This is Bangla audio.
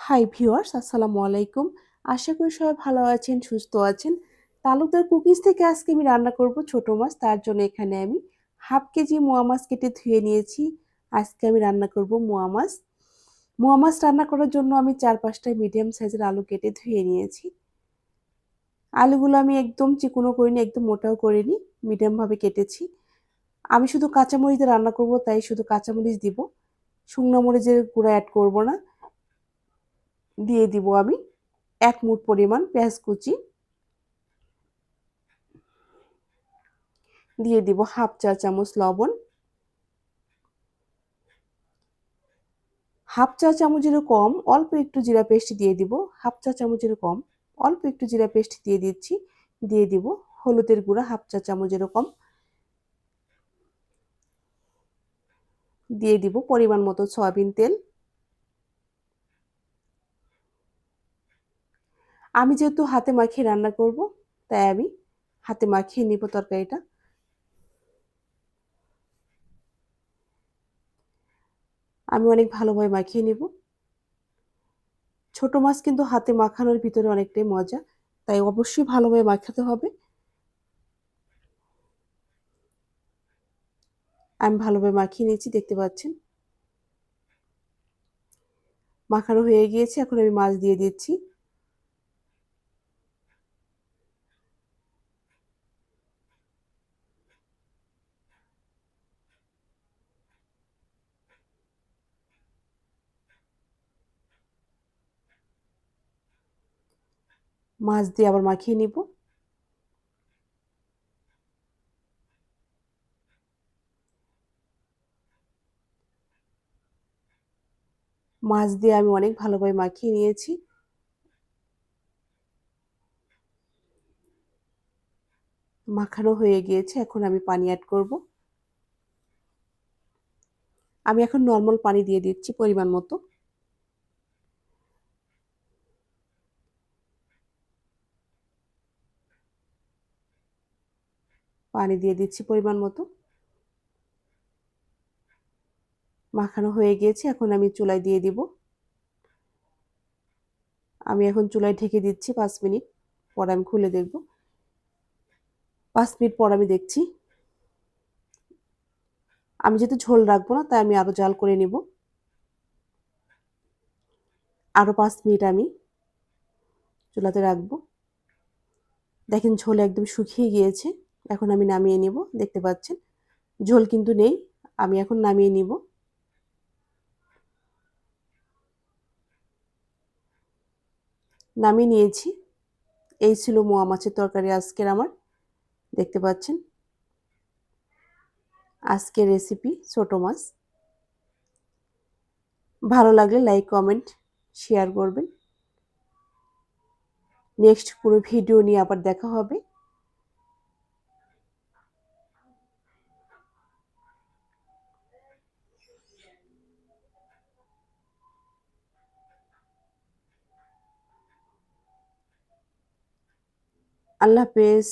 হাই ভিউয়ার্স, আসসালামু আলাইকুম। আশা করি সবাই ভালো আছেন, সুস্থ আছেন। তালুকদার কুকিজ থেকে আজকে আমি রান্না করব ছোট মাছ। তার জন্য এখানে আমি হাফ কেজি মোয়া মাছ কেটে ধুয়ে নিয়েছি। আজকে আমি রান্না করব মোয়া মাছ। মোয়া মাছ রান্না করার জন্য আমি 4-5টা মিডিয়াম সাইজের আলু কেটে ধুয়ে নিয়েছি। আলুগুলো আমি একদম চিকনো করিনি, একদম মোটাও করিনি, মিডিয়ামভাবে কেটেছি। আমি শুধু কাঁচামরিচ দিয়ে রান্না করব, তাই শুধু কাঁচামরিচ দিব। শুকনো মরিচের গুঁড়া অ্যাড করব না। দিয়ে দিব আমি 1 মুঠ পরিমাণ পেঁয়াজ কুচি, দিয়ে দিব হাফ চা চামচ লবণ, হাফ চা চামচেরও কম অল্প একটু জিরা পেস্ট দিয়ে দিব, হাফ চা চামচেরও কম অল্প একটু জিরা পেস্ট দিয়ে দিচ্ছি। দিয়ে দিব হলুদের গুঁড়া হাফ চা চামচেরও কম, দিয়ে দিব পরিমাণ মতো সয়াবিন তেল। আমি যেহেতু হাতে মাখিয়ে রান্না করব, তাই আমি হাতে মাখিয়ে নিব তরকারিটা। আমি অনেক ভালোভাবে মাখিয়ে নিব। ছোট মাছ কিন্তু হাতে মাখানোর ভিতরে অনেকটাই মজা, তাই অবশ্যই ভালোভাবে মাখাতে হবে। আমি ভালোভাবে মাখিয়ে নিয়েছি, দেখতে পাচ্ছেন মাখানো হয়ে গিয়েছে। এখন আমি মাছ দিয়ে দিচ্ছি। মাছ দিয়ে আবার মাখিয়ে নিব। মাছ দিয়ে আমি অনেক ভালোভাবে মাখিয়ে নিয়েছি। মাখানো হয়ে গিয়েছে, এখন আমি পানি অ্যাড করব। আমি এখন নর্মাল পানি দিয়ে দিচ্ছি পরিমাণ মতো। পানি দিয়ে দিচ্ছি পরিমাণ মতো। মাখানো হয়ে গিয়েছে, এখন আমি চুলায় দিয়ে দিব। আমি এখন চুলায় ঢেকে দিচ্ছি 5 মিনিট, পর আমি খুলে দেখব। 5 মিনিট পর আমি দেখছি। আমি যেহেতু ঝোল রাখবো না, তাই আমি আরো জাল করে নিব। আরো 5 মিনিট আমি চুলাতে রাখবো। দেখেন ঝোল একদম শুকিয়ে গিয়েছে। এখন আমি নামিয়ে নিব। দেখতে পাচ্ছেন ঝোল কিন্তু নেই। আমি এখন নামিয়ে নিব। নামিয়ে নিয়েছি। এই ছিল মোয়া মাছের তরকারি আজকের আমার। দেখতে পাচ্ছেন আজকের রেসিপি ছোট মাছ। ভালো লাগলে লাইক, কমেন্ট, শেয়ার করবেন। নেক্সট কোনো ভিডিও নিয়ে আবার দেখা হবে। আল্লাহ হাফেজ।